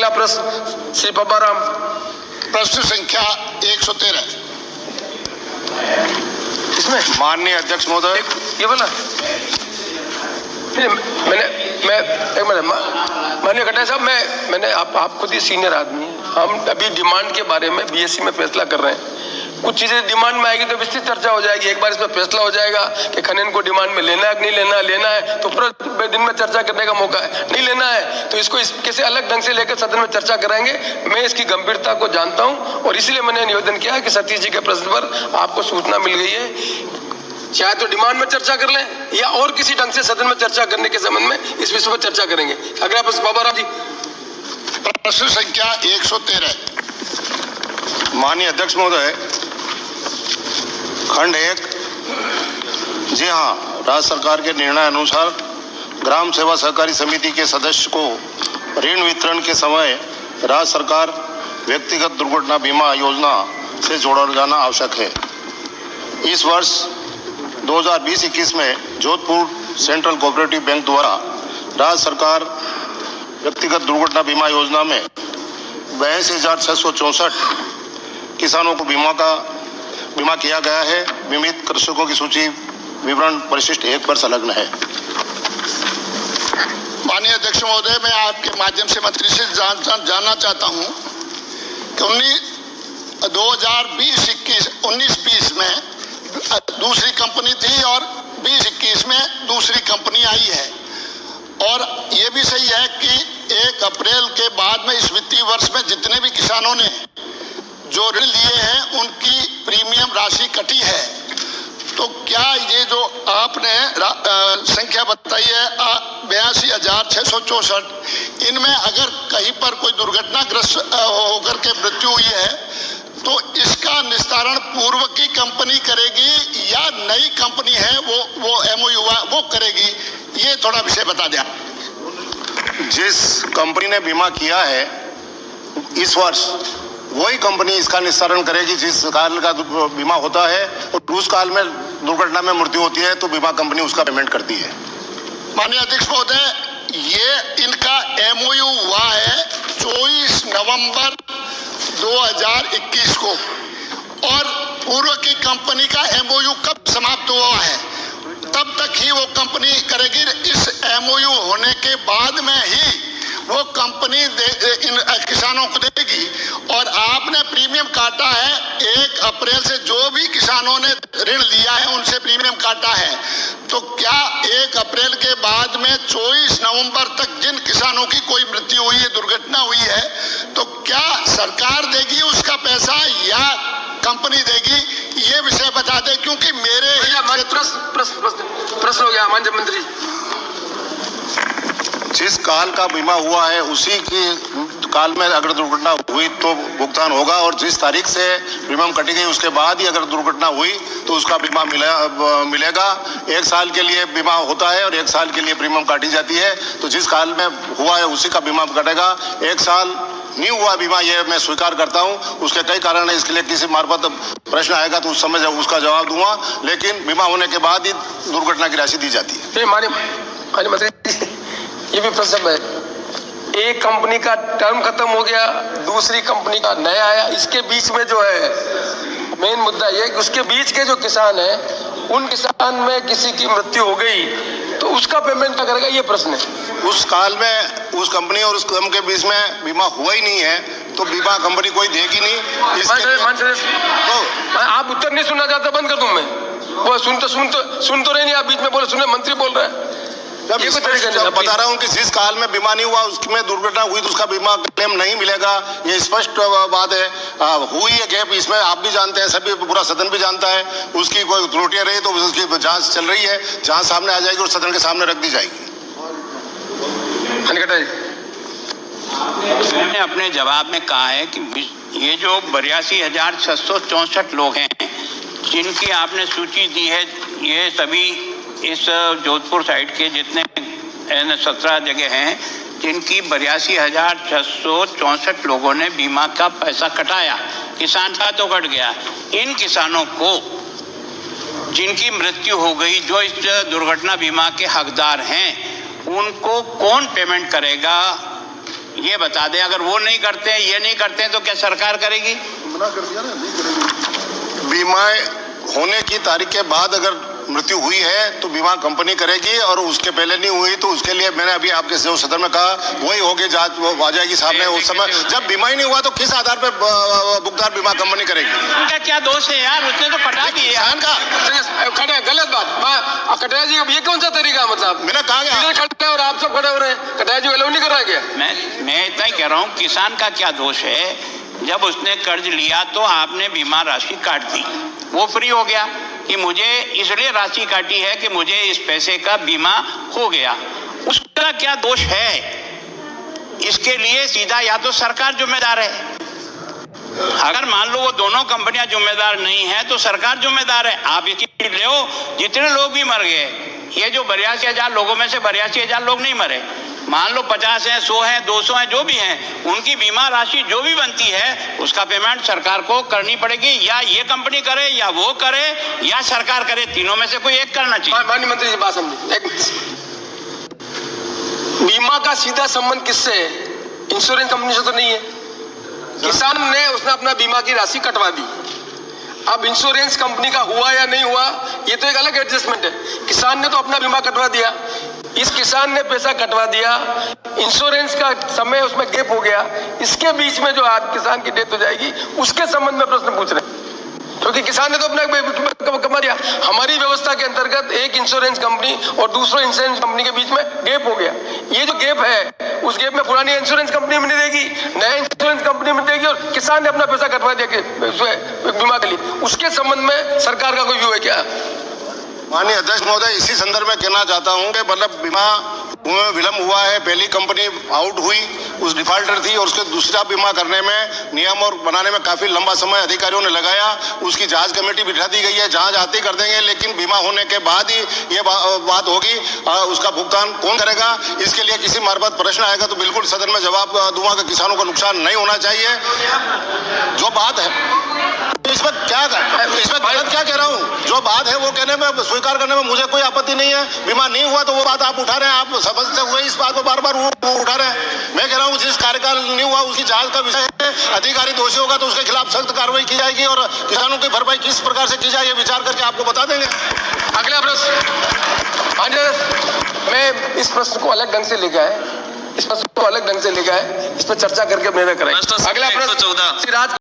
अगला प्रश्न श्री पब्बाराम। प्रश्न संख्या 113। इसमें माननीय अध्यक्ष महोदय, ये बोला माननीय खट्टर साहब, मैंने आप खुद ही सीनियर आदमी हैं, हम अभी डिमांड के बारे में बीएससी में फैसला कर रहे हैं। कुछ चीजें डिमांड में आएगी तो विस्तृत चर्चा हो जाएगी। एक बार इसमें फैसला हो जाएगा कि खनन को डिमांड में लेना है कि नहीं लेना, लेना है तो पूरा दिन में चर्चा करने का मौका है, नहीं लेना है तो इसको कैसे अलग ढंग से लेकर सदन में चर्चा कराएंगे। मैं इसकी गंभीरता को जानता हूं और इसीलिए मैंने निवेदन किया कि सतीश जी के प्रश्न पर आपको सूचना मिल गई है। चाहे तो डिमांड में चर्चा कर लें या और किसी ढंग से सदन में चर्चा करने के संबंध में इस विषय पर चर्चा करेंगे। अगला प्रश्न बाबा जी। प्रश्न संख्या 113। माननीय अध्यक्ष महोदय, खंड 1, जी हाँ, राज्य सरकार के निर्णय अनुसार ग्राम सेवा सहकारी समिति के सदस्य को ऋण वितरण के समय राज्य सरकार व्यक्तिगत दुर्घटना बीमा योजना से जोड़ा जाना आवश्यक है। इस वर्ष 2020-21 में जोधपुर सेंट्रल कोऑपरेटिव बैंक द्वारा राज्य सरकार व्यक्तिगत दुर्घटना बीमा योजना में 82,664 किसानों को बीमा किया गया है। बीमित कृषकों की सूची विवरण परिशिष्ट 1 पर संलग्न है। माननीय अध्यक्ष महोदय, मैं आपके माध्यम से मंत्री से जानना चाहता हूं कि 19-20 में दूसरी कंपनी थी और 20-21 में दूसरी कंपनी आई है, और ये भी सही है कि 1 अप्रैल के बाद में इस वित्तीय वर्ष में जितने भी किसानों ने जो ऋण लिए हैं उनकी प्रीमियम राशि कटी है। तो क्या ये जो आपने संख्या बताई है 82,664, इनमें अगर कहीं पर कोई दुर्घटनाग्रस्त होकर के मृत्यु हुई है तो इसका निस्तारण पूर्व की कंपनी करेगी या नई कंपनी है वो एमओयू वो करेगी? ये थोड़ा विषय बता दें। जिस कंपनी ने बीमा किया है इस वर्ष, वही कंपनी इसका निस्तारण करेगी जिस काल का बीमा होता है, और उस काल में दुर्घटना में मृत्यु होती है तो बीमा कंपनी उसका पेमेंट करती है। माननीय अध्यक्ष महोदय, ये इनका एमओयू हुआ है 24 नवंबर 2021 को, और पूर्व की कंपनी का एमओयू कब समाप्त हुआ है तब तक ही वो कंपनी करेगी। इस एमओयू होने के बाद में ही वो कंपनी इन किसानों को देगी, और आपने प्रीमियम काटा है 1 अप्रैल से जो भी किसानों ने ऋण लिया है उनसे प्रीमियम काटा है। तो क्या 1 अप्रैल के बाद में 24 नवंबर तक जिन किसानों की कोई मृत्यु हुई है, दुर्घटना हुई है, तो क्या सरकार देगी उसका पैसा या कंपनी देगी? ये विषय बता दे, क्योंकि मेरे प्रश्न हो गया माननीय मंत्री। जिस काल का बीमा हुआ है उसी की काल में अगर दुर्घटना हुई तो भुगतान होगा, और जिस तारीख से प्रीमियम कटी गई उसके बाद ही अगर दुर्घटना हुई तो उसका बीमा मिलेगा। 1 साल के लिए बीमा होता है और 1 साल के लिए प्रीमियम काटी जाती है, तो जिस काल में हुआ है उसी का बीमा कटेगा। 1 साल नहीं हुआ बीमा, ये मैं स्वीकार करता हूँ, उसके कई कारण है, इसके लिए किसी मार्फत प्रश्न आएगा तो उस समय उसका जवाब दूंगा, लेकिन बीमा होने के बाद ही दुर्घटना की राशि दी जाती है। माननीय मंत्री, ये भी प्रश्न है, एक कंपनी का टर्म खत्म हो गया, दूसरी कंपनी का नया आया, इसके बीच में जो है मेन मुद्दा ये कि उसके बीच के जो किसान हैं उन किसान में किसी की मृत्यु हो गई तो उसका पेमेंट क्या करेगा, ये प्रश्न है। उस काल में उस कंपनी और उस कंपनी के बीच में बीमा हुआ ही नहीं है तो बीमा कंपनी कोई देगी नहीं। तो आप उत्तर नहीं सुनना चाहते, बंद कर दूं मैं? वो सुन तो रहे नहीं, आप बीच में बोले, सुने मंत्री बोल रहे हैं। बता रहा हूँ कि जिस काल में बीमा नहीं हुआ उसमें दुर्घटना हुई तो उसका बीमा क्लेम नहीं मिलेगा, ये स्पष्ट बात है। हुई है गैप, इसमें आप भी जानते हैं, सभी पूरा सदन भी जानता है। उसकी कोई त्रुटियां रही तो उसकी जांच चल रही है, जांच सामने आ जाएगी और सदन के सामने रख दी जाएगी। मैंने अपने जवाब में कहा है कि ये जो 82,664 लोग हैं जिनकी आपने सूची दी है, ये सभी इस जोधपुर साइड के जितने 17 जगह हैं जिनकी 82,664 लोगों ने बीमा का पैसा कटाया, किसान का तो कट गया। इन किसानों को जिनकी मृत्यु हो गई, जो इस दुर्घटना बीमा के हकदार हैं, उनको कौन पेमेंट करेगा, ये बता दें, अगर वो नहीं करते हैं, ये नहीं करते हैं, तो क्या सरकार करेगी? मना कर दिया ना, नहीं करेगी। बीमा होने की तारीख के बाद अगर मृत्यु हुई है तो बीमा कंपनी करेगी, और उसके पहले नहीं हुई तो उसके लिए मैंने अभी आपके जो सदन में कहा वही होगी, जांच वो आ जाएगी सामने। उस समय जब बीमा ही नहीं हुआ तो किस आधार पर भुगतान बीमा कंपनी करेगी? उनका क्या दोष है यार, उसने तो पटा दिया। किसान का खड़े, गलत बात। कटारिया जी ये कौन सा तरीका है? मतलब मैंने कहा इधर खड़े हैं और आप सब खड़े हो रहे हैं, कटारिया जी अलाउ नहीं कर रहा है क्या? मैं इतना ही कह रहा हूँ, किसान का क्या दोष है? जब उसने कर्ज लिया तो आपने बीमा राशि काट दी, वो फ्री हो गया कि मुझे इसलिए राशि काटी है कि मुझे इस पैसे का बीमा हो गया। उसका क्या दोष है? इसके लिए सीधा या तो सरकार जिम्मेदार है, अगर मान लो वो दोनों कंपनियां जिम्मेदार नहीं है तो सरकार जिम्मेदार है। आप इसकी लो, जितने लोग भी मर गए, ये जो 82,000 लोगों में से 82,000 लोग नहीं मरे, मान लो 50 हैं, 100 हैं, 200 हैं, जो भी हैं, उनकी बीमा राशि जो भी बनती है उसका पेमेंट सरकार को करनी पड़ेगी, या ये कंपनी करे या वो करे या सरकार करे, तीनों में से कोई एक करना चाहिए। माननीय मंत्री जी बात समझिए, एक बीमा का सीधा संबंध किससे है? इंश्योरेंस कंपनी से तो नहीं है। किसान ने उसने अपना बीमा की राशि कटवा दी, अब इंश्योरेंस कंपनी का हुआ या नहीं हुआ ये तो एक अलग एडजस्टमेंट है। किसान ने तो अपना बीमा कटवा दिया, इस किसान ने पैसा कटवा दिया, इंश्योरेंस का समय उसमें गैप हो गया, इसके बीच में जो आज किसान की डेथ हो जाएगी उसके संबंध में प्रश्न पूछ रहे हैं, क्योंकि किसान ने तो अपना कमा दिया। हमारी व्यवस्था के अंतर्गत एक इंश्योरेंस कंपनी और दूसरे इंश्योरेंस कंपनी के बीच में गैप हो गया, ये जो गैप है उस गैप में पुरानी इंश्योरेंस कंपनी में नहीं देगी, नया इंश्योरेंस कंपनी में देगी, और किसान ने अपना पैसा कटवा दिया बीमा के लिए, उसके संबंध में सरकार का कोई व्यू है क्या? माननीय अध्यक्ष महोदय, इसी संदर्भ में कहना चाहता हूं कि मतलब बीमा में विलम्ब हुआ है। पहली कंपनी आउट हुई, उस डिफॉल्टर थी, और उसके दूसरा बीमा करने में नियम और बनाने में काफी लंबा समय अधिकारियों ने लगाया। उसकी जांच कमेटी बिठा दी गई है, जांच आती कर देंगे, लेकिन बीमा होने के बाद ही ये बात होगी। उसका भुगतान कौन करेगा? इसके लिए किसी मार्फत प्रश्न आएगा तो बिल्कुल सदन में जवाब दूंगा कि किसानों का नुकसान नहीं होना चाहिए। जो बात है इसमें गलत क्या कह रहा हूँ? जो बात है वो कहने में, स्वीकार करने में मुझे कोई आपत्ति नहीं है। बीमा नहीं हुआ तो वो बात आप उठा रहे हैं, आप समझते हुए इस बात को बार बार वो उठा रहे हैं। मैं कह रहा हूँ जिस कार्यकाल नहीं हुआ उसकी जांच का विषय है, अधिकारी दोषी होगा तो उसके खिलाफ सख्त कार्रवाई की जाएगी, और किसानों की भरपाई किस प्रकार से की जाए ये विचार करके आपको बता देंगे। अगला प्रश्न, मैं इस प्रश्न को अलग ढंग से लेके आए, इस पर चर्चा करके निर्णय कराएंगे। अगला प्रश्न